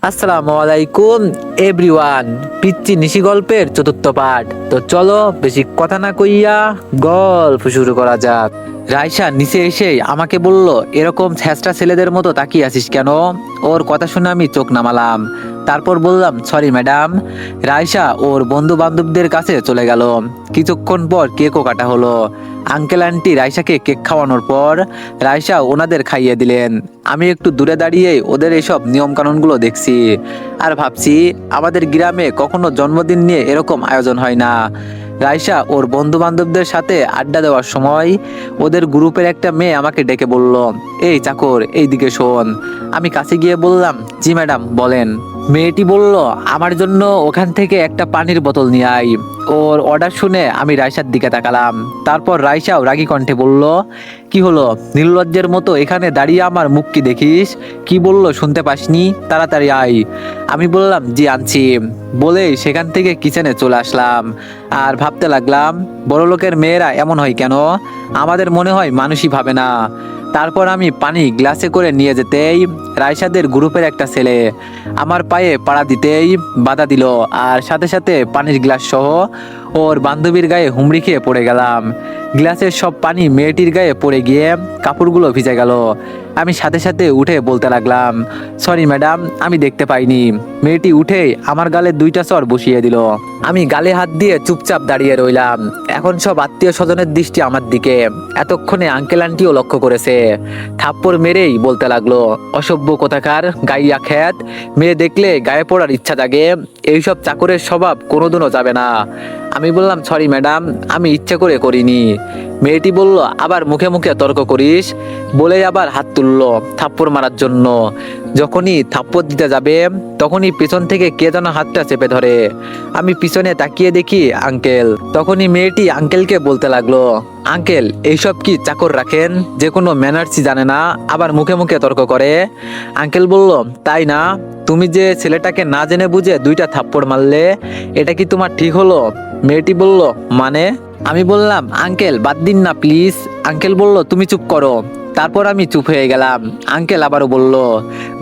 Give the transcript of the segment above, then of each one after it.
আসসালামু আলাইকুম এভরিওয়ান। পিচ্চি নিশি গল্পের চতুর্থ পার্ট। তো চলো বেশি কথা না কইয়া গল্প শুরু করা যাক। রাইসা নিচে এসে আমাকে বলল, এরকম ছেঁচড়া ছেলেদের মতো তাকিয়ে আছিস কেন? ওর কথা শুনে আমি চোখ নামালাম। তারপর বললাম, সরি ম্যাডাম। রাইসা ওর বন্ধু বান্ধবদের কাছে চলে গেল। কিছুক্ষণ পর কেকও কাটা হলো। আঙ্কেল আন্টি রাইসাকে কেক খাওয়ানোর পর রাইসা ওনাদের খাইয়ে দিলেন। আমি একটু দূরে দাঁড়িয়ে ওদের এইসব নিয়ম কানুনগুলো দেখছি আর ভাবছি, আমাদের গ্রামে কখনো জন্মদিন নিয়ে এরকম আয়োজন হয় না। রাইসা ওর বন্ধু বান্ধবদের সাথে আড্ডা দেওয়ার সময় ওদের গ্রুপের একটা মেয়ে আমাকে ডেকে বলল, এই চাকর, এইদিকে শোন। আমি কাছে গিয়ে বললাম, জি ম্যাডাম, বলেন। মেয়েটি বলল, আমার জন্য ওখান থেকে একটা পানির বোতল নিয়ে আই। ওর অর্ডার শুনে আমি রাইসার দিকে তাকালাম। তারপর রাইসাও রাগী কণ্ঠে বলল, কি হলো? নির্লজ্জের মতো এখানে দাঁড়িয়ে আমার মুখ কি দেখিস? কি বললো শুনতে পাসনি? তাড়াতাড়ি আই। আমি বললাম, জি আনছি। বলেই সেখান থেকে কিচেনে চলে আসলাম আর ভাবতে লাগলাম, বড়লোকের মেয়েরা এমন হয় কেন? আমাদের মনে হয় মানুষই ভাবে না। তারপর আমি পানি গ্লাসে করে নিয়ে যেতেই রাইসাদের গ্রুপের একটা ছেলে আমার পায়ে পাড়া দিতেই বাধা দিল, আর সাথে সাথে পানির গ্লাস সহ ওর বান্ধবীর গায়ে হুমড়ি খেয়ে পড়ে গেলাম। গ্লাসের সব পানি মেয়েটির গায়ে পড়ে গিয়ে কাপড়গুলো ভিজে গেল। আমি সাথে সাথে উঠে বলতে লাগলাম, সরি ম্যাডাম, আমি দেখতে পাইনি। মেয়েটি উঠে আমার গালে দুইটা চড় বসিয়ে দিল। আমি গালে হাত দিয়ে চুপচাপ দাঁড়িয়ে রইলাম। এখন সব আত্মীয় স্বজনের দৃষ্টি আমার দিকে। এতক্ষণে আঙ্কেল আন্টিও লক্ষ্য করেছে। থাপ্পড় মেরেই বলতে লাগলো, অসভ্য কোথাকার, গাইয়া খ্যাত। মেয়ে দেখলে গায়ে পড়ার ইচ্ছা জাগে। এইসব চাকরের স্বভাব কোনোদিনও যাবে না। আমি বললাম, সরি ম্যাডাম, আমি ইচ্ছে করে করিনি। মেয়েটি বলল, আবার মুখে মুখে তর্ক করিস? বলে আবার হাত তুললো থাপ্পড় মারার জন্য। যখনই থাপ্পড় দিতে যাবে তখনই পিছন থেকে কে যেন হাতটা চেপে ধরে। আমি পিছনে তাকিয়ে দেখি আঙ্কেল। তখনই মেয়েটি আঙ্কেলকে বলতে লাগলো, আঙ্কেল, এইসব কি চাকর রাখেন যে কোনো ম্যানার্সই জানে না, আবার মুখে মুখে তর্ক করে? আঙ্কেল বলল, তাই না? তুমি যে ছেলেটাকে না জেনে বুঝে দুইটা থাপ্পড় মারলে, এটা কি তোমার ঠিক হলো? মেয়েটি বলল, মানে? আমি বললাম, আঙ্কেল বাদ দিন না প্লিজ। আঙ্কেল বলল, তুমি চুপ করো। তারপর আমি চুপ হয়ে গেলাম। আঙ্কেল আবারও বলল,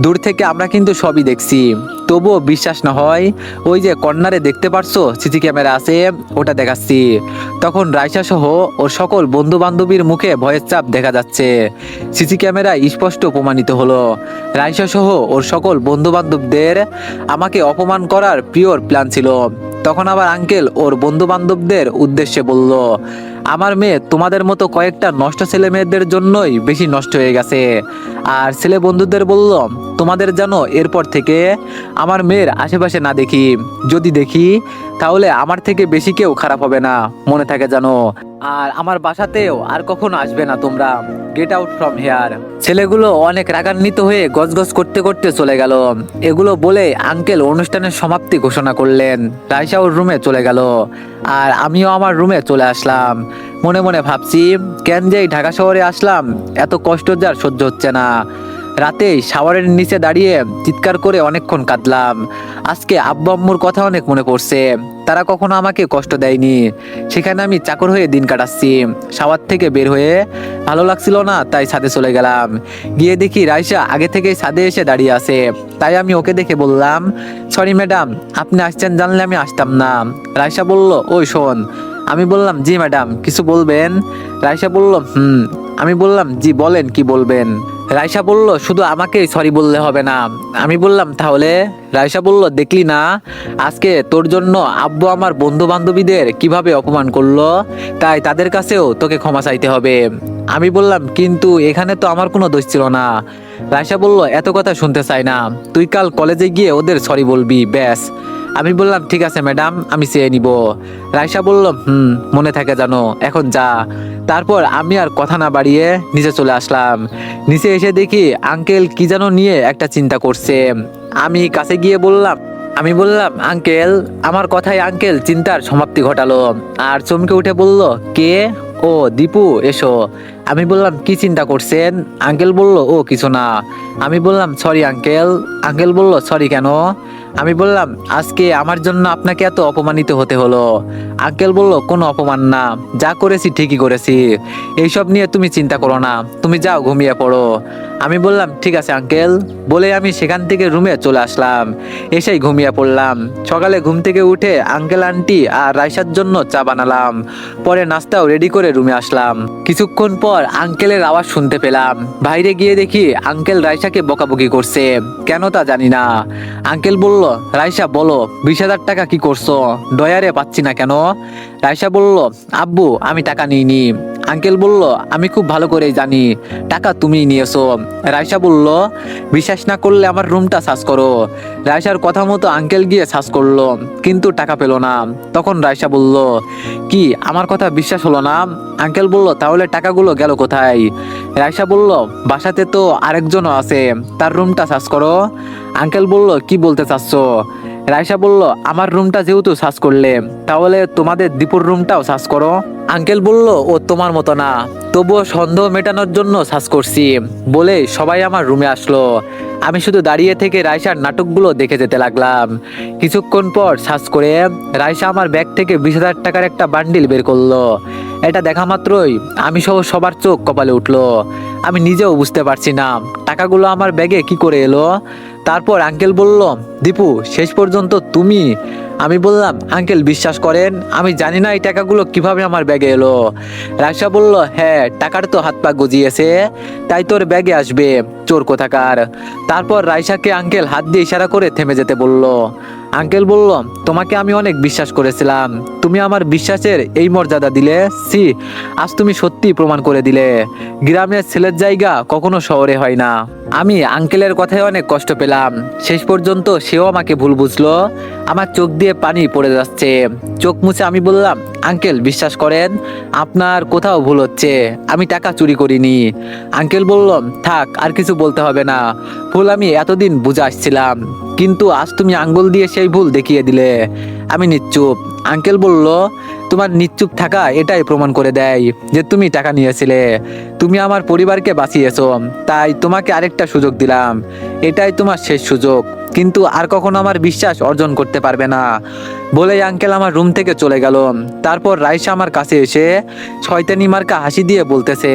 দূর থেকে আমরা কিন্তু সবই দেখছি, তবুও বিশ্বাস না হয়, ওই যে কর্নারে দেখতে পারছো সিসি ক্যামেরা আছে, ওটা দেখাচ্ছি। তখন রাইসা সহ ওর সকল বন্ধু বান্ধবীর মুখে ভয়ের চাপ দেখা যাচ্ছে। সিসি ক্যামেরায় স্পষ্ট প্রমাণিত হলো রাইসা সহ ওর সকল বন্ধু বান্ধবদের আমাকে অপমান করার পিওর প্ল্যান ছিল। তখন আবার আঙ্কেল ওর বন্ধু বান্ধবদের উদ্দেশ্যে বলল, আমার মেয়ে তোমাদের মতো কয়েকটা নষ্ট ছেলে মেয়েদের জন্যই বেশি নষ্ট হয়ে গেছে। আর ছেলে বন্ধুদের বলল, তোমাদের যেন এরপর থেকে আমার মেয়ের আশেপাশে না দেখি। যদি দেখি তাহলে আমার থেকে বেশি কেউ খারাপ হবে না, মনে থাকে জানো। আর আমার বাসাতেও আর কখনো আসবে না তোমরা। Get out from here. ছেলেগুলো অনেক রাগান্বিত হয়ে গজগজ করতে করতে চলে গেল। এগুলো বলে আঙ্কেল অনুষ্ঠানের সমাপ্তি ঘোষণা করলেন। রাইসা ওর রুমে চলে গেল আর আমিও আমার রুমে চলে আসলাম। মনে মনে ভাবছি, কেন যে এই ঢাকা শহরে আসলাম, এত কষ্ট যার সহ্য হচ্ছে না। রাতে শাওয়ারের নিচে দাঁড়িয়ে চিৎকার করে অনেকক্ষণ কাঁদলাম। আজকে আব্বু আম্মুর কথা অনেক মনে পড়ছে। তারা কখনো আমাকে কষ্ট দেয়নি, সেখানে আমি চাকর হয়ে দিন কাটাচ্ছি। শাওয়ার থেকে বের হয়ে ভালো লাগছিল না, তাই ছাদে চলে গেলাম। গিয়ে দেখি রাইসা আগে থেকেই ছাদে এসে দাঁড়িয়ে আছে। তাই আমি ওকে দেখে বললাম, সরি ম্যাডাম, আপনি আসছেন জানলে আমি আসতাম না। রাইসা বলল, ওই শোন। আমি বললাম, জি ম্যাডাম, কিছু বলবেন? রাইসা বলল, হুম। আমি বললাম, জি বলেন, কি বলবেন? রাইসা বলল, শুধু আমাকেই সরি বললে হবে না। আমি বললাম, তাহলে? রাইসা বলল, দেখলি না আজকে তোর জন্য আব্বু আমার বন্ধু বান্ধবীদের কিভাবে অপমান করলো, তাই তাদের কাছেও তোকে ক্ষমা চাইতে হবে। আমি বললাম, কিন্তু এখানে তো আমার কোনো দোষ ছিল না। রাইসা বলল, এত কথা শুনতে চাই না, তুই কাল কলেজে গিয়ে ওদের সরি বলবি, ব্যাস। আমি বললাম, ঠিক আছে ম্যাডাম, আমি চেয়ে নিব। রাইসা বলল, মনে থাকে জানো, এখন যা। তারপর আমি আর কথা না বাড়িয়ে নিচে চলে আসলাম। নিচে এসে দেখি আঙ্কেল কি যেন নিয়ে একটা চিন্তা করছে। আমি কাছে গিয়ে বললাম, আঙ্কেল। আমার কথায় আঙ্কেল চিন্তার সমাপ্তি ঘটালো আর চমকে উঠে বলল, কে? ও দীপু এসো। আমি বললাম কি চিন্তা করছেন? আঙ্কেল বলল ও কিছু না। আমি বললাম সরি আঙ্কেল। আঙ্কেল বলল সরি কেন? আমি বললাম আজকে আমার জন্য আপনাকে এত অপমানিত হতে হলো। আঙ্কেল বলল কোনো অপমান না, যা করেছি ঠিকই করেছি, এইসব নিয়ে তুমি চিন্তা করো না, তুমি যাও ঘুমিয়ে পড়ো। আমি বললাম ঠিক আছে আঙ্কেল, বলে আমি সেখান থেকে রুমে চলে আসলাম। এসেই ঘুমিয়ে পড়লাম। সকালে ঘুম থেকে উঠে আঙ্কেল আন্টি আর রাইসার জন্য চা বানালাম। পরে নাস্তাও রেডি করে রুমে আসলাম। কিছুক্ষণ পর আঙ্কেলের আওয়াজ শুনতে পেলাম। বাইরে গিয়ে দেখি আঙ্কেল রাইসাকে বকাবকি করছে, কেন তা জানি না। আঙ্কেল বলল রাইসা বলো 20,000 টাকা কি করছো, ডয়ারে পাচ্ছি না কেন? রাইসা বলল আব্বু আমি টাকা নিইনি। আঙ্কেল বলল আমি খুব ভালো করেই জানি টাকা তুমিই নিয়েছো। রাইসা বলল বিশ্বাস না করলে আমার রুমটা সার্চ করো। রাইসার কথা মতো আঙ্কেল গিয়ে সার্চ করলো, কিন্তু টাকা পেল না। তখন রাইসা বলল কি আমার কথা বিশ্বাস হলো না? আঙ্কেল বলল তাহলে টাকাগুলো গেল কোথায়? রাইসা বলল বাসাতে তো আরেকজনও আছে, তার রুমটা সার্চ করো। আঙ্কেল বলল কি বলতে চাচ্ছ? রাইসা বলল আমার রুমটা যেহেতু সার্চ করলে, তাহলে তোমাদের দীপুর রুমটাও সার্চ করো। আঙ্কেল বলল ও তোমার মতো না, তবুও সন্দেহ মেটানোর জন্য সার্চ করছি, বলে সবাই আমার রুমে আসলো। আমি শুধু দাঁড়িয়ে থেকে রাইসার নাটকগুলো দেখে যেতে লাগলাম। কিছুক্ষণ পর সার্চ করে রাইসা আমার ব্যাগ থেকে 20,000 টাকার একটা বান্ডিল বের করলো। এটা দেখা মাত্রই আমি সহ সবার চোখ কপালে উঠলো। আমি নিজেও বুঝতে পারছি না টাকাগুলো আমার ব্যাগে কি করে এলো। তারপর আঙ্কেল বলল দীপু শেষ পর্যন্ত তুমি। আমি বললাম আঙ্কেল বিশ্বাস করেন আমি জানি না এই টাকাগুলো কিভাবে আমার ব্যাগে এলো। রাইসা বলল হ্যাঁ টাকার তো হাত পা গজিয়েছে, তাই তোর ব্যাগে আসবে, চোর কোথাকার। তারপর রাইসাকে আঙ্কেল হাত দিয়ে ইশারা করে থেমে যেতে বলল। আঙ্কেল বলল তোমাকে আমি অনেক বিশ্বাস করেছিলাম, তুমি আমার বিশ্বাসের এই মর্যাদা দিলে, সি আজ তুমি সত্যি প্রমাণ করে দিলে গ্রামের ছেলের জায়গা কখনো শহরে হয় না। আমি আঙ্কেলের কথায় অনেক কষ্ট পেলাম। শেষ পর্যন্ত সেও আমাকে ভুল বুঝলো। আমার চোখ দিয়ে পানি পড়ে যাচ্ছে। চোখ মুছে আমি বললাম আঙ্কেল বিশ্বাস করেন আপনার কোথাও ভুল হচ্ছে, আমি টাকা চুরি করিনি। আঙ্কেল বলল থাক আর কিছু বলতে হবে না, ভুল আমি এতদিন বুঝে আসছিলাম, কিন্তু আজ তুমি আঙ্গুল দিয়ে সেই ভুল দেখিয়ে দিলে। আমি নিশ্চুপ। আঙ্কেল বলল তোমার নিশ্চুপ থাকা এটাই প্রমাণ করে দেয় যে তুমি টাকা নিয়েছিলে, তুমি আমার পরিবারকে বাঁচিয়েছো, তাই তোমাকে আরেকটা সুযোগ দিলাম, এটাই তোমার শেষ সুযোগ, কিন্তু আর কখনো আমার বিশ্বাস অর্জন করতে পারবে না। বলেই আঙ্কেল আমার রুম থেকে চলে গেল। তারপর রাইসা আমার কাছে এসে শয়তানি মার্কা হাসি দিয়ে বলতেছে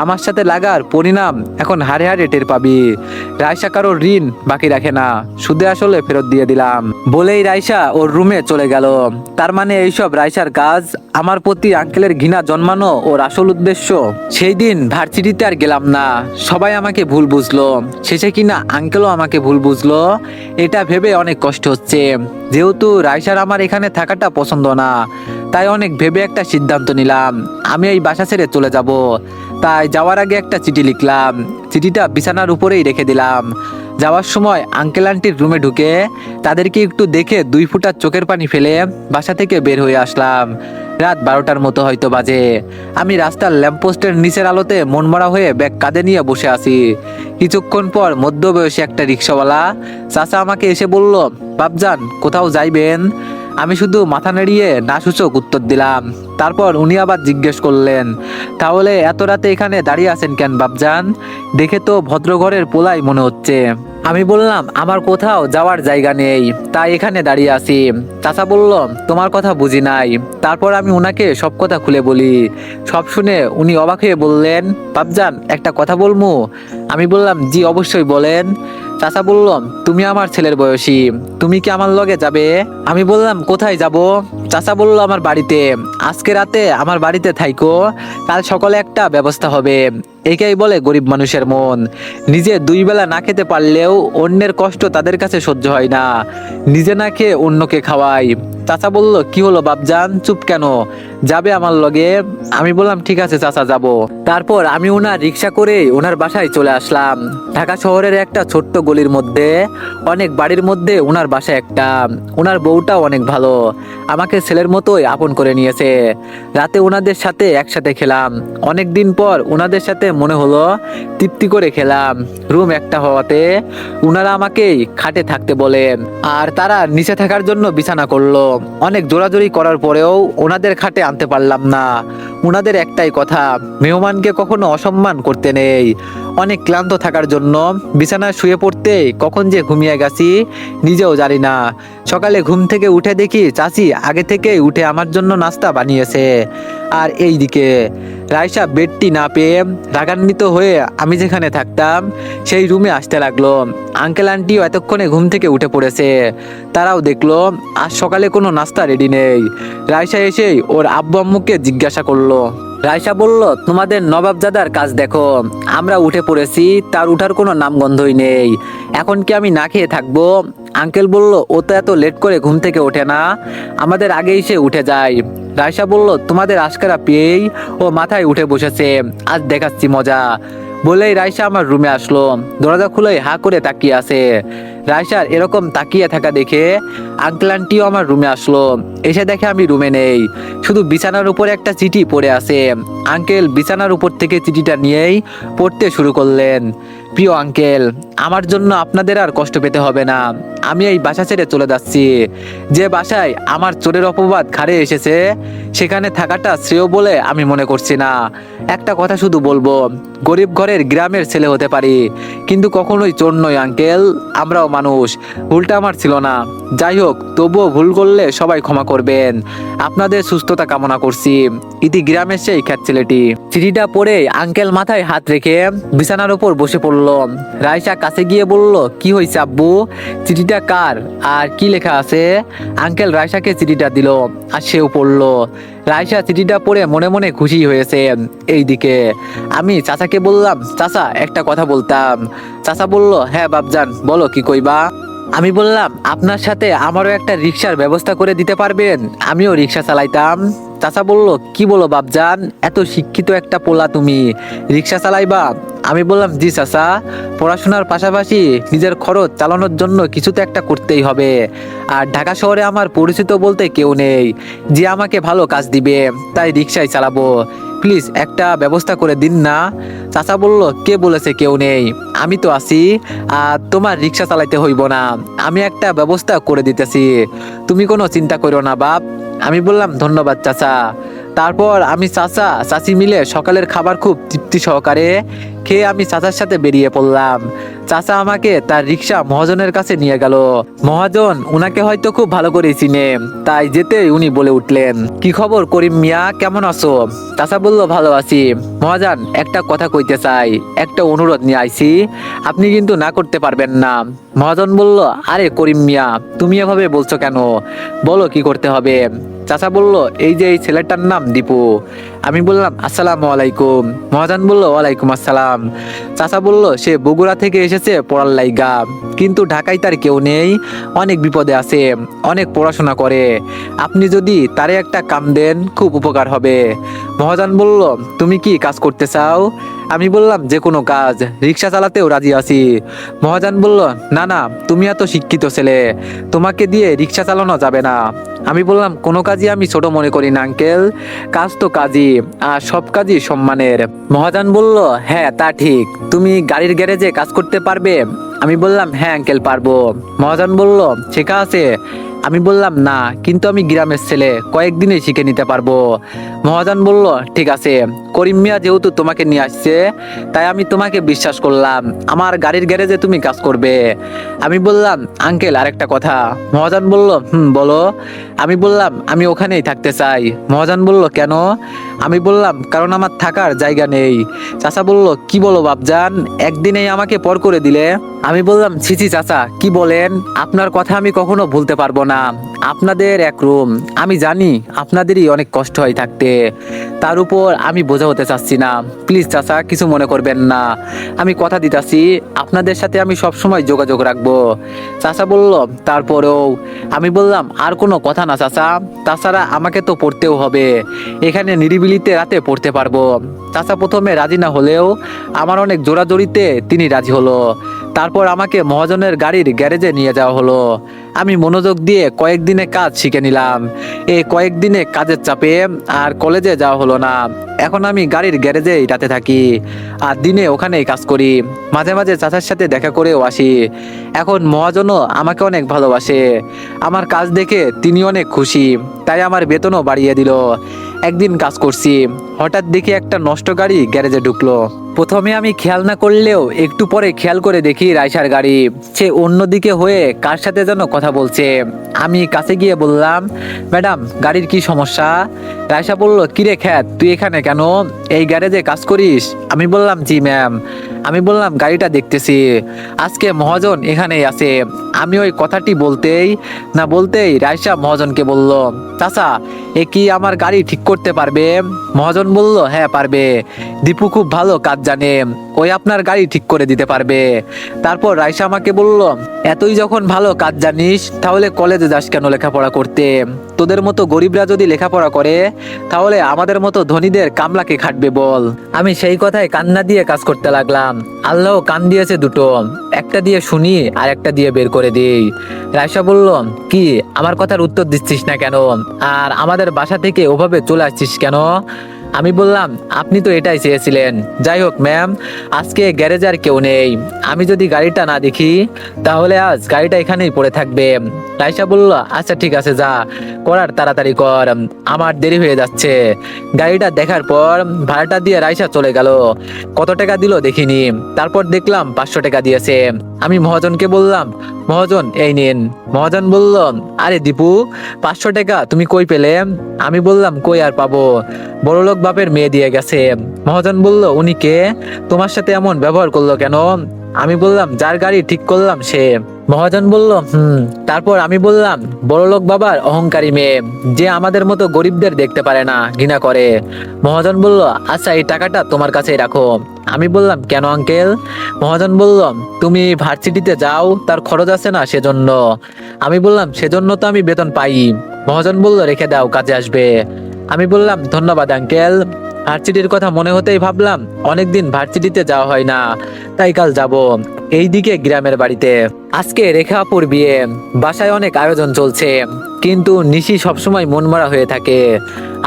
আমার সাথে লাগার পরিণাম এখন হারে হারে টের পাবি। রাইসা কারোর ঋণ বাকি রাখে না, সুদে আসলে ফেরত দিয়ে দিলাম। বলেই রাইসা ওর রুমে চলে গেল। তার মানে এইসব রাইসার কাজ, আমার প্রতি আঙ্কেলের ঘৃণা জন্মানো ওর আসল উদ্দেশ্য। সেই দিন ভার্সিটিতে আর গেলাম না, সবাই আমাকে ভুল বুঝলো, শেষে কিনা আঙ্কেলও আমাকে ভুল বুঝলো। এটা ভেবে অনেক কষ্ট হচ্ছে, যেহেতু রাইসার আমার এখানে থাকাটা পছন্দ না, তাই অনেক ভেবে একটা সিদ্ধান্ত নিলাম আমি এই বাসা ছেড়ে চলে যাব। তাই যাওয়ার আগে একটা চিঠি লিখলাম, চিঠিটা বিছানার উপরেই রেখে দিলাম। যাওয়ার সময় আঙ্কেল আন্টির রুমে ঢুকে তাদেরকে একটু দেখে 2 ফোঁটা চোখের পানি ফেলে বাসা থেকে বের হয়ে আসলাম। রাত 12টার মতো হয়তো বাজে। আমি রাস্তার ল্যাম্পপোস্টের নিচের আলোতে মনমরা হয়ে ব্যাগ কাঁধে নিয়ে বসে আছি। কিছুক্ষণ পর মধ্যবয়সী একটা রিক্সাওয়ালা চাচা আমাকে এসে বলল বাপজান কোথাও যাইবেন? আমি শুধু মাথা নেড়িয়ে না সূচক উত্তর দিলাম। তারপর উনি আবার জিজ্ঞেস করলেন তাহলে এত রাতে এখানে দাঁড়িয়ে আছেন কেন বাপজান? দেখে তো ভদ্রঘরের পোলাই মনে হচ্ছে। আমি বললাম আমার কোথাও যাওয়ার জায়গা নেই, তাই এখানে দাঁড়িয়ে আছি। চাচা বলল তোমার কথা বুঝি নাই। তারপর আমি ওনাকে সব কথা খুলে বলি। সব শুনে উনি অবাক হয়ে বললেন বাপজান একটা কথা বলমু? আমি বললাম জি অবশ্যই বলেন। চাচা বলল তুমি আমার ছেলের বয়সী, তুমি কি আমার লগে যাবে? আমি বললাম কোথায় যাব? চাচা বলল আমার বাড়িতে, আজকে রাতে আমার বাড়িতে থাইকো, কাল সকালে একটা ব্যবস্থা হবে। একেই বলে গরিব মানুষের মন। নিজে 2 বেলা না খেতে পারলেও অন্যের কষ্ট তাদের কাছে সহ্য হয় না, নিজে না খেয়ে অন্যকে খাওয়াই। চাচা বলল কি হলো বাপজান চুপ কেন, যাবে আমার লগে? আমি বললাম ঠিক আছে চাচা যাব। তারপর আমি ওনার রিক্সা করে ওনার বাসায় চলে আসলাম। ঢাকা শহরের একটা ছোট্ট গলির মধ্যে, অনেক বাড়ির মধ্যে ওনার বাসা একটা। ওনার বউটাও অনেক ভালো, আমাকে ছেলের মতোই আপন করে নিয়েছে। রাতে ওনাদের সাথে একসাথে খেলাম। অনেক দিন পর ওনাদের সাথে মনে হলো তৃপ্তি করে খেলাম। রুম একটা হওয়াতে ওনারা আমাকেই খাটে থাকতে বলেন, আর তারা নিচে থাকার জন্য বিছানা করলো। অনেক জোরাজোরি করার পরেও ওনাদের খাটে আনতে পারলাম না। ওনাদের একটাই কথা, মেহমানকে কখনো অসম্মান করতে নেই। অনেক ক্লান্ত থাকার জন্য বিছানায় শুয়ে পড়তে কখন যে ঘুমিয়ে গেছি নিজেও জানি না। সকালে ঘুম থেকে উঠে দেখি চাচি আগে থেকেই উঠে আমার জন্য নাস্তা বানিয়েছে। আর এইদিকে রাইসা বেডটি না পেয়ে রাগান্বিত হয়ে আমি যেখানে থাকতাম সেই রুমে আসতে লাগলো। আঙ্কেল আন্টিও এতক্ষণে ঘুম থেকে উঠে পড়েছে। তারাও দেখলো আজ সকালে কোনো নাস্তা রেডি নেই। রাইসা এসেই ওর আব্বু আম্মুকে জিজ্ঞাসা করলো। রাইসা বলল, তোমাদের নবাবজাদার কাজ দেখো, আমরা উঠে পড়েছি, তার উঠার কোনো নামগন্ধই নেই। এখন কি আমি না খেয়ে থাকবো? আঙ্কেল বলল, ও তো এত লেট করে ঘুম থেকে ওঠে না, আমাদের আগেই সে উঠে যায়। রাইসা বলল, তোমাদের আশকারা পেয়েই ও মাথায় উঠে বসেছে, আজ দেখাচ্ছি মজা। বলেই রাইসা আমার রুমে আসলো। দরজা খুলে হা করে তাকিয়ে আছে। রাইসার এরকম তাকিয়ে থাকা দেখে আঙ্কেল আন্টিও আমার রুমে আসলো। এসে দেখে আমি রুমে নেই, শুধু বিছানার উপরে একটা চিঠি পড়ে আছে। আঙ্কেল বিছানার উপর থেকে চিঠিটা নিয়েই পড়তে শুরু করলেন। প্রিয় আঙ্কেল, আমার জন্য আপনাদের আর কষ্ট পেতে হবে না। আমি এই বাসা ছেড়ে চলে যাচ্ছি। যে বাসায় আমার চোরের অপবাদ ঘাড়ে এসেছে সেখানে থাকাটা শ্রেয় বলে আমি মনে করছি না। একটা কথা শুধু বলবো, গরিব ঘরের গ্রামের ছেলে হতে পারি, কিন্তু কখনোই চোর নই আঙ্কেল। আমরাও মানুষ, ভুলটা আমার ছিল না। যাই হোক, তবুও ভুল করলে সবাই ক্ষমা করবেন। আপনাদের সুস্থতা কামনা করছি। ইতি গ্রামের সেই খ্যাত ছেলেটি। চিঠিটা পড়ে আঙ্কেল মাথায় হাত রেখে বিছানার উপর বসে পড়ল। রাইসা কাছে গিয়ে বলল, কি হয়েছে আব্বু? চিঠিটা কার আর কি লেখা আছে? আঙ্কেল রাইসাকে চিঠিটা দিল আর সেও পড়লো। রাইসা চিঠিটা পড়ে মনে মনে খুশি হয়েছে। এইদিকে আমি চাচাকে বললাম, চাচা একটা কথা বলতাম। চাচা বলল, হ্যাঁ বাপজান বলো, কি কইবা? আমি বললাম, আপনার সাথে আমারও একটা রিক্সার ব্যবস্থা করে দিতে পারবেন? আমিও রিক্সা চালাইতাম। চাচা বলল, কি বলো বাপজান, এত শিক্ষিত একটা পোলা তুমি রিক্সা চালাইবা? আমি বললাম, জি চাচা, পড়াশোনার পাশাপাশি নিজের খরচ চালানোর জন্য কিছু তো একটা করতেই হবে। আর ঢাকা শহরে আমার পরিচিত বলতে কেউ নেই যে আমাকে ভালো কাজ দিবে, তাই রিক্সাই চালাবো। প্লিজ একটা ব্যবস্থা করে দিন না। চাচা বলল, কে বলেছে কেউ নেই? আমি তো আছি। আর তোমার রিক্সা চালাইতে হইব না, আমি একটা ব্যবস্থা করে দিতেছি, তুমি কোনো চিন্তা করো না বাপ। আমি বললাম, ধন্যবাদ চাচা। তারপর আমি চাচা চাচি মিলে সকালের খাবার খুব তৃপ্তি সহকারে খেয়ে আমি চাচার সাথে বেরিয়ে পড়লাম। চাচা আমাকে তার রিক্সা মহাজনের কাছে নিয়ে গেল। মহাজন উনাকে হয়তো খুব ভালো করে চিনে, তাই যেতে উনি বলে উঠলেন, কি খবর করিম মিয়া, কেমন আছো? চাচা বলল, ভালো আছি। মহাজন একটা কথা কইতে চাই, একটা অনুরোধ নিয়ে আইছি, আপনি কিন্তু না করতে পারবেন না। মহাজন বলল, আরে করিম মিয়া, তুমি এভাবে বলছো কেন? বলো কি করতে হবে? চাচা বলল, এই যে এই ছেলেটার নাম দীপু। আমি বললাম, আসসালামু আলাইকুম। মহাজন বলল, ওয়ালাইকুম আসসালাম। চাচা বলল, সে বগুড়া থেকে এসেছে পড়ার লাইগা, কিন্তু ঢাকায় তার কেউ নেই, অনেক বিপদে আছে, অনেক পড়াশোনা করে। আপনি যদি তারে একটা কাম দেন খুব উপকার হবে। মহাজন বলল, তুমি কি কাজ করতে চাও? আমি বললাম, যে কোনো কাজ, রিক্সা চালাতেও রাজি আছি। মহাজন বলল, না না, তুমি এত শিক্ষিত ছেলে, তোমাকে দিয়ে রিক্সা চালানো যাবে না। আমি বললাম, কোনো কাজই আমি ছোট মনে করি না আঙ্কেল, কাজ তো কাজই, আর সব কাজই সম্মানের। মহাজন বলল, হ্যাঁ তা ঠিক, তুমি গাড়ির গ্যারেজে কাজ করতে পারবে? আমি বললাম, হ্যাঁ আঙ্কেল পারবো। মহাজন বলল, শেখা আছে? আমি বললাম, না, কিন্তু আমি গ্রামের ছেলে, কয়েকদিনে শিখে নিতে পারবো। মহাজন বলল, ঠিক আছে, করিম মিয়া যেহেতু তোমাকে নিয়ে আসছে, তাই আমি তোমাকে বিশ্বাস করলাম, আমার গাড়ির গ্যারেজে তুমি কাজ করবে। আমি বললাম, আঙ্কেল আরেকটা কথা। মহাজন বলল, বলো। আমি বললাম, আমি ওখানেই থাকতে চাই। মহাজন বলল, কেন? আমি বললাম, কারণ আমার থাকার জায়গা নেই। চাচা বলল, কি বলো বাপজান, একদিনেই আমাকে পর করে দিলে? আমি বললাম, ছিছি চাচা, কি বলেন? আপনার কথা আমি কখনো ভুলতে পারবো না। আপনাদের এক রুম, আমি জানি আপনাদেরই অনেক কষ্ট হয় থাকতে, তার উপর আমি বোঝা হতে চাচ্ছি না। প্লিজ চাচা, কিছু মনে করবেন না, আমি কথা দিতাছি আপনাদের সাথে আমি সবসময় যোগাযোগ রাখবো। চাচা বলল, তারপরেও? আমি বললাম, আর কোনো কথা না চাচা, তাছাড়া আমাকে তো পড়তেও হবে, এখানে নিরিবিলিতে রাতে পড়তে পারবো। চাচা প্রথমে রাজি না হলেও আমার অনেক জোরাজোরিতে তিনি রাজি হলো। তারপর আমাকে মহাজনের গাড়ির গ্যারেজে নিয়ে যাওয়া হলো। আমি মনোযোগ দিয়ে কয়েকদিনে কাজ শিখে নিলাম। এই কয়েকদিনে কাজের চাপে আর কলেজে যাওয়া হলো না। এখন আমি গাড়ির গ্যারেজেই রাতে থাকি আর দিনে ওখানেই কাজ করি। মাঝে মাঝে চাচার সাথে দেখা করেও আসি। এখন মহাজনও আমাকে অনেক ভালোবাসে। আমার কাজ দেখে তিনি অনেক খুশি, তাই আমার বেতনও বাড়িয়ে দিল। একদিন কাজ করছি, হঠাৎ দেখি একটা নষ্ট গাড়ি গ্যারেজে ঢুকলো। প্রথমে আমি খেয়াল না করলেও একটু পরে খেয়াল করে দেখি রাইসার গাড়ি। সে অন্যদিকে হয়ে কার সাথে যেন কথা বলছে। আমি কাছে গিয়ে বললাম, ম্যাডাম গাড়ির কি সমস্যা? রাইসা বলল, কিরে খ্যাত, তুই এখানে কেন? এই গ্যারেজে কাজ করিস? আমি বললাম, জি ম্যাম। আমি বললাম, গাড়িটা দেখতেছি আজকে মহাজন এখানেই আছে। আমি ওই কথাটি বলতেই রাইসা মহাজনকে বলল, চাচা এ কি আমার গাড়ি ঠিক করতে পারবে? মহাজন বলল, হ্যাঁ পারবে, দীপু খুব ভালো কাজ জানে, ওই আপনার গাড়ি ঠিক করে দিতে পারবে। তারপর রাইসা আমাকে বলল, এতই যখন ভালো কাজ জানিস তাহলে কলেজে যাস কেন লেখাপড়া করতে? তোদের মতো গরিবরা যদি লেখাপড়া করে তাহলে আমাদের মতো ধনীদের কামলাকে খাটবে বল। আমি সেই কথায় কান্না দিয়ে কাজ করতে লাগলাম। আল্লাহ কান দিয়েছে দুটো, একটা দিয়ে শুনি আর একটা দিয়ে বের করে দিই। রাইসা বলল, কি আমার কথার উত্তর দিচ্ছিস না কেন? আর আমাদের বাসা থেকে ওভাবে চলে আসছিস কেন? আমি বললাম, আপনি তো এটাই চেয়েছিলেন। যাই হোক ম্যাম, আজকে গ্যারেজ আর কেউ নেই। আমি যদি গাড়িটা না দেখি তাহলে আজ গাড়িটা এখানেই পড়ে থাকবে। রাইসা বলল, আচ্ছা ঠিক আছে, যা করার তাড়াতাড়ি কর, আমার দেরি হয়ে যাচ্ছে। গাড়িটা দেখার পর ভাড়াটা দিয়ে রাইসা চলে গেল। কত টাকা দিল দেখিনি, তারপর দেখলাম 500 টাকা দিয়েছে। আমি মহাজনকে বললাম, মহাজন এই নিন। মহাজন বলল, আরে দীপু, 500 টাকা তুমি কই পেলে? আমি বললাম, কই আর পাবো, বড়লোক বাপের মেয়ে দিয়ে গেছে। মহাজন বলল, উনি কে? তোমার সাথে এমন ব্যবহার করলো কেন? আমি বললাম, যার গাড়ি ঠিক করলাম সে। মহাজন বলল, তারপর আমি বললাম, বড়লোক বাবার অহংকারী মেয়ে, যে আমাদের মতো গরিবদের দেখতে পারে না, ঘৃণা করে। মহাজন বলল, আচ্ছা এই টাকাটা তোমার কাছেই রাখো। আমি বললাম, কেন আঙ্কেল? মহাজন বলল, তুমি ভার্সিটিতে যাও, তার খরচ আছে না, সেজন্য। আমি বললাম, সেজন্য তো আমি বেতন পাই। মহাজন বলল, রেখে দাও, কাজে আসবে। আমি বললাম, ধন্যবাদ আঙ্কেল। ভার্সিটির কথা মনে হতেই ভাবলাম অনেকদিন ভার্সিটিতে যাওয়া হয় না, তাই কাল যাব। এইদিকে গ্রামের বাড়িতে আজকে রেখাপুর বিয়ে, বাসায় অনেক আয়োজন চলছে, কিন্তু নিশি সবসময় মনমরা হয়ে থাকে।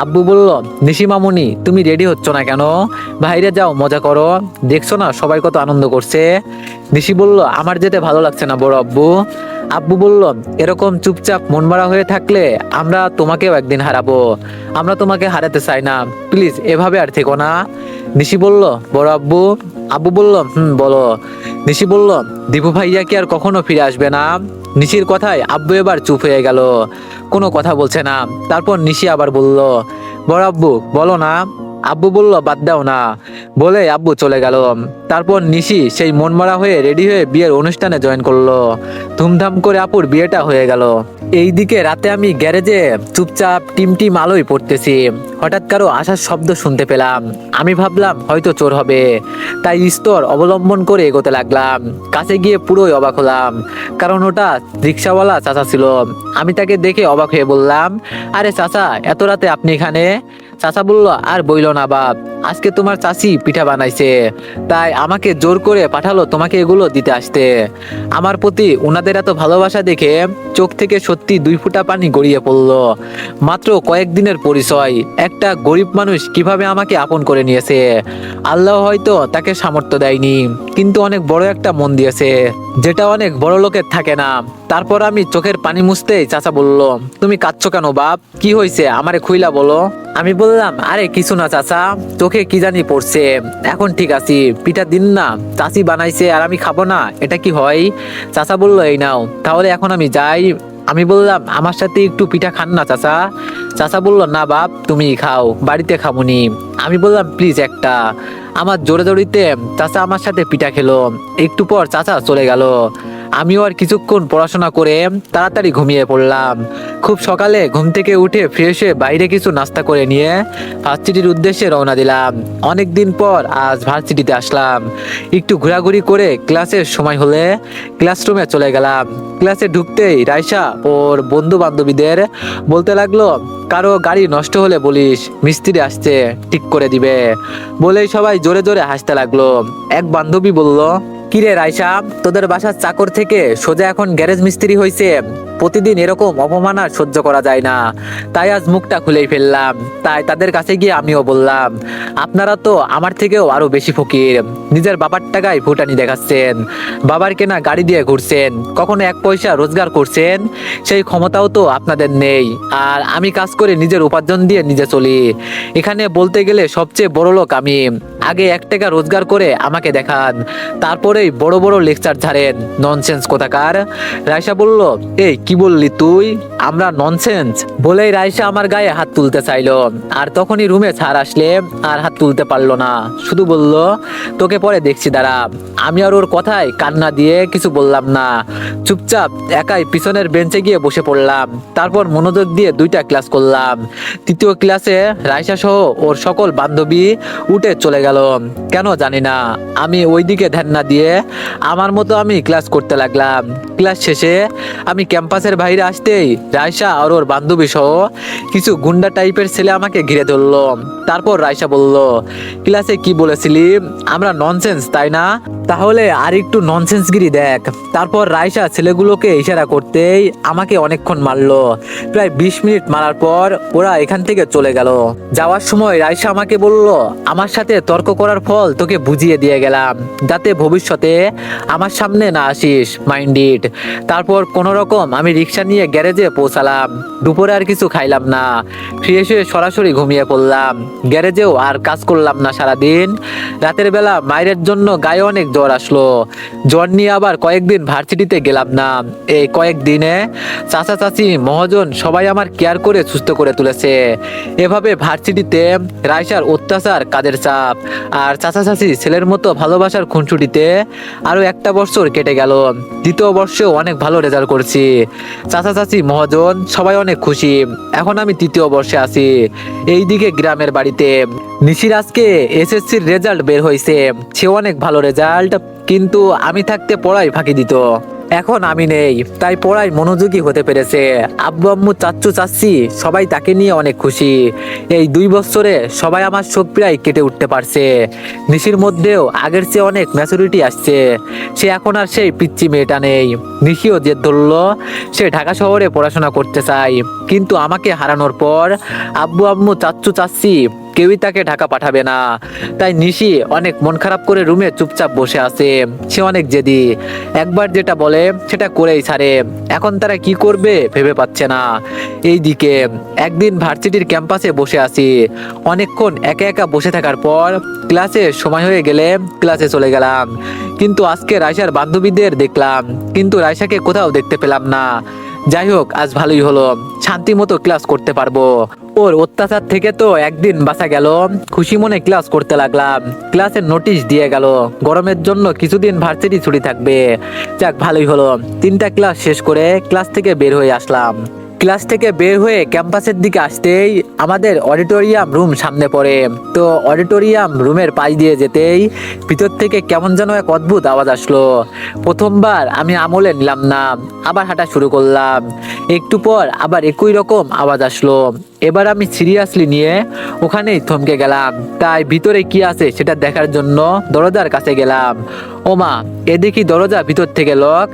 আব্বু বলল, নিশি মামুনি তুমি রেডি হচ্ছ না কেন? বাইরে যাও, মজা করো, দেখছো না সবাই কত আনন্দ করছে। নিশি বলল, আমার যেতে ভালো লাগছে না বড় আব্বু। আব্বু বলল, এরকম চুপচাপ মনমরা হয়ে থাকলে আমরা তোমাকেও একদিন হারাবো। আমরা তোমাকে হারাতে চাই না, প্লিজ এভাবে আর থেকো না। নিশি বলল, বড় আব্বু। আব্বু বলল, বলো। নিশি বলল, দীপু ভাইয়া কি আর কখনো ফিরে আসবে না? নিশির কথায় আব্বু এবার চুপ হয়ে গেল, কোনো কথা বলছে না। তারপর নিশি আবার বলল, বড় আব্বু বলো না। আব্বু বলল, বাদ দাও না, বলে আব্বু চলে গেল। তারপর নিশি সেই মনমরা হয়ে রেডি হয়ে বিয়ের অনুষ্ঠানে জয়েন করলো। ধুমধাম করে আপুর বিয়েটা হয়ে গেল। এইদিকে রাতে আমি গ্যারেজে চুপচাপ টিম আলোয় পড়তেছি। হঠাৎ কারো আসার শব্দ শুনতে পেলাম। আমি ভাবলাম হয়তো চোর হবে, তাই স্তর অবলম্বন করে এগোতে লাগলাম। কাছে গিয়ে পুরোই অবাক হলাম, কারণ ওটা রিক্সাওয়ালা চাচা ছিল। আমি তাকে দেখে অবাক হয়ে বললাম, আরে চাচা, এত রাতে আপনি এখানে? চাচা বলল, আর বইল না বাপ, আজকে তোমার চাচি পিঠা বানাইছে, তাই আমাকে জোর করে পাঠালো তোমাকে এগুলো দিতে আসতে। আমার প্রতি ওনাদের এত ভালোবাসা দেখে চোখ থেকে সত্যি 2 ফোঁটা পানি গড়িয়ে পড়লো। মাত্র কয়েকদিনের পরিচয়, একটা গরিব মানুষ কিভাবে আমাকে আপন করে নিয়েছে। আল্লাহ হয়তো তাকে সামর্থ্য দেয়নি, কিন্তু অনেক বড় একটা মন দিয়েছে, যেটা অনেক বড় লোকের থাকে না। তারপর আমি চোখের পানি মুছতেই চাচা বলল, তুমি কাঁদছো কেন বাপ, কি হয়েছে আমারে খুইলা বলো। আমি বললাম, আরে কিছু না চাচা, চোখে কি জানি পড়ছে, এখন ঠিক আছি। পিঠা দিন না, চাচি বানাইছে আর আমি খাবো না, এটা কি হয়? চাচা বলল, এই নাও, তাহলে এখন আমি যাই। আমি বললাম, আমার সাথে একটু পিঠা খান না চাচা। চাচা বলল, না বাপ, তুমি খাও, বাড়িতে খাবনি। আমি বললাম, প্লিজ একটা। আমার জোরে জোরিতে চাচা আমার সাথে পিঠা খেলো। একটু পর চাচা চলে গেল। আমিও আর কিছুক্ষণ পড়াশোনা করে তাড়াতাড়ি ঘুমিয়ে পড়লাম। খুব সকালে ঘুম থেকে উঠে ফ্রেশ হয়ে বাইরে কিছু নাস্তা করে নিয়ে ভার্সিটির উদ্দেশ্যে রওনা দিলাম। অনেকদিন পর আজ ভার্সিটিতে আসলাম। একটু ঘোরাঘুরি করে ক্লাসের সময় হলে ক্লাসরুমে চলে গেলাম। ক্লাসে ঢুকতেই রাইসা ওর বন্ধু বান্ধবীদের বলতে লাগলো, কারো গাড়ি নষ্ট হলে বলিস, মিস্ত্রি আসছে, ঠিক করে দিবে। বলেই সবাই জোরে জোরে হাসতে লাগলো। এক বান্ধবী বলল, কিরে রাইসা, তোদের বাসার চাকর থেকে সোজা এখন গ্যারেজ মিস্ত্রি হইছে। প্রতিদিন এরকম অপমান আর সহ্য করা যায় না, তাই আজ মুখটা খুলেই ফেললাম। তাই তাদের কাছে গিয়ে আমিও বললাম, আপনারা তো আমার থেকেও আরো বেশি ফকির। নিজের বাবার টাকায় ফুটানি দেখাচ্ছেন, বাবার কেনা গাড়ি দিয়ে ঘুরছেন, কখনো এক পয়সা রোজগার করছেন সেই ক্ষমতাও তো আপনাদের নেই। আর আমি কাজ করে নিজের উপার্জন দিয়ে নিজে চলি। এখানে বলতে গেলে সবচেয়ে বড় লোক আমি। আগে 1 টাকা রোজগার করে আমাকে দেখান, তারপরেই বড় বড় লেকচার ঝাড়েন। ননসেন্স কোথাকার। রাইসা বলল, এই কি বললি তুই, আমরা ননসেন্স? বলেই রাইসা আমার গায়ে হাত তুলতে চাইলো, আর তখনই রুমে ছাড় আসলে আর হাত তুলতে পারলো না। শুধু বলল, তোকে পরে দেখছি দাঁড়া। আমি আর ওর কথায় কান্না দিয়ে কিছু বললাম না, চুপচাপ একাই পিছনের বেঞ্চে গিয়ে বসে পড়লাম। তারপর মনোযোগ দিয়ে 2টা ক্লাস করলাম। 3য় ক্লাসে রাইসা সহ ওর সকল বান্ধবী উঠে চলে গেল, কেন জানি না। আমি ওইদিকে ধ্যান না দিয়ে আমার মতো আমি ক্লাস করতে লাগলাম। ক্লাস শেষে আমি ক্যাম্পাসের বাইরে আসতেই রাইসা আর ওর বান্ধবী সহ কিছু গুন্ডা টাইপের ছেলে আমাকে ঘিরে ধরলো। তারপর রাইসা বলল, ক্লাসে কি বলেছিলি, আমরা ননসেন্স তাই না? তাহলে আর একটু ননসেন্সগিরি দেখ। তারপর রাইসা ছেলেগুলোকে ইশারা করতেই আমাকে অনেকক্ষণ মারলো। প্রায় 20 মিনিট মারার পর ওরা এখান থেকে চলে গেল। যাওয়ার সময় রাইসা আমাকে বলল, আমার সাথে তর্ক করার ফল তোকে বুঝিয়ে দিয়ে গেলাম, যাতে ভবিষ্যতে আমার সামনে না আসিস, মাইন্ড ইট। তারপর কোন রকম আমি রিক্সা নিয়ে গ্যারেজে পৌঁছালাম। দুপুরে আর কিছু খাইলাম না, ফ্রেশ হয়ে সরাসরি ঘুমিয়ে পড়লাম। গ্যারেজেও আর কাজ করলাম না সারাদিন। রাতের বেলা মায়ের জন্য গায়ে অনেক জ্বর আসলো। জ্বর নিয়ে আবার কয়েকদিন ভার্সিটিতে গেলাম না। এই কয়েকদিনে চাচা চাচি মহাজন সবাই আমার কেয়ার করে সুস্থ করে তুলেছে। এভাবে ভার্সিটিতে রাইসার অত্যাচার, কাজের চাপ আর চাচা চাচি ছেলের মতো ভালোবাসার খুনসুটিতে আরো 1টা বছর কেটে গেল। 2য় বর্ষেও অনেক ভালো রেজাল্ট করছি। চাচা চাচি মহাজন সবাই অনেক খুশি। এখন আমি 3য় বর্ষে আছি। এইদিকে গ্রামের বাড়িতে নিশির আজকে এসএসসির রেজাল্ট বের হয়েছে। সে অনেক ভালো রেজাল্ট, কিন্তু আমি থাকতে পড়াই ফাঁকি দিত। এখন আমি নেই, তাই পড়ায় মনোযোগী হতে পেরেছে। আব্বু আম্মু চাচ্চু চাচ্ছি সবাই তাকে নিয়ে অনেক খুশি। এই 2 বছরে সবাই আমার শোক প্রায় কেটে উঠতে পারছে। নিশির মধ্যেও আগের চেয়ে অনেক ম্যাচুরিটি আসছে। সে এখন আর সেই পিচ্চি মেয়েটা নেই। নিশিও জেদ ধরলো, সে ঢাকা শহরে পড়াশোনা করতে চায়। কিন্তু আমাকে হারানোর পর আব্বু আম্মু চাচ্চু চাচ্ছি কেউই তাকে ঢাকা পাঠাবে না। তাই নিশি অনেক মন খারাপ করে রুমে চুপচাপ বসে আছে। সে অনেক জেদি, একবার যেটা বলে সেটা করেই ছাড়ে। এখন তারা কি করবে ভেবে পাচ্ছে না। এইদিকে একদিন ভার্সিটির ক্যাম্পাসে বসে আছি। অনেকক্ষণ একা একা বসে থাকার পর ক্লাসে সময় হয়ে গেলে ক্লাসে চলে গেলাম। কিন্তু আজকে রাইসার বান্ধবীদের দেখলাম, কিন্তু রাইসাকে কোথাও দেখতে পেলাম না। যাই হোক, আজ ভালোই হলো, শান্তি মতো ক্লাস করতে পারবো। ওর অত্যাচার থেকে তো একদিন বাঁচা গেল। খুশি মনে ক্লাস করতে লাগলাম। ক্লাসের নোটিশ দিয়ে গেল, গরমের জন্য কিছুদিন ভার্সিটি ছুটি থাকবে। যাক, ভালোই হলো। 3টা ক্লাস শেষ করে ক্লাস থেকে বের হয়ে আসলাম। ক্লাস থেকে বের হয়ে ক্যাম্পাসের দিকে আসতেই আমাদের অডিটোরিয়াম রুম সামনে পড়ে। তো অডিটোরিয়াম রুমের পাশ দিয়ে যেতেই ভিতর থেকে কেমন যেন এক অদ্ভুত আওয়াজ আসলো। প্রথমবার আমি আমলে নিলাম না, আবার হাঁটা শুরু করলাম। একটু পর আবার একই রকম আওয়াজ আসলো। এবার আমি সিরিয়াসলি নিয়ে ওখানেই থমকে গেলাম। তাই ভিতরে কি আছে সেটা দেখার জন্য দরজার কাছে গেলাম। ওমা, এ দেখি দরজা ভিতর থেকে লক।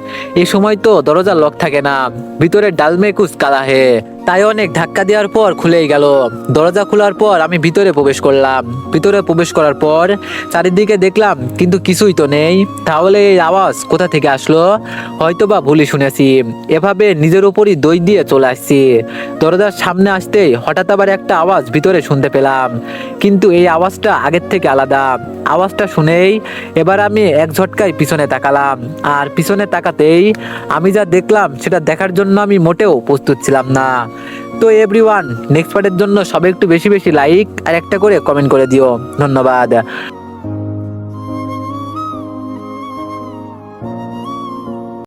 এ সময় তো দরজা লক থাকে না, ভিতরে ডালমে কুছ কালা হে। তাই অনেক ধাক্কা দেওয়ার পর খুলেই গেল। দরজা খোলার পর আমি ভিতরে প্রবেশ করলাম। ভিতরে প্রবেশ করার পর চারিদিকে দেখলাম, কিন্তু কিছুই তো নেই। তাহলে এই আওয়াজ কোথা থেকে আসলো? হয়তো বা ভুলই শুনেছি। এভাবে নিজের উপরই দই দিয়ে চলে আসছি। দরজার সামনে আসতেই হঠাৎ আবার একটা আওয়াজ ভিতরে শুনতে পেলাম, কিন্তু এই আওয়াজটা আগের থেকে আলাদা। আওয়াজটা শুনেই এবার আমি এক ঝটকায় পিছনে তাকালাম। আর পিছনে তাকাতেই আমি যা দেখলাম সেটা দেখার জন্য আমি মোটেও প্রস্তুত ছিলাম না। তো এভরিওয়ান, নেক্সট পার্টের জন্য সবাই একটু বেশি বেশি লাইক আর একটা করে কমেন্ট করে দিও। ধন্যবাদ।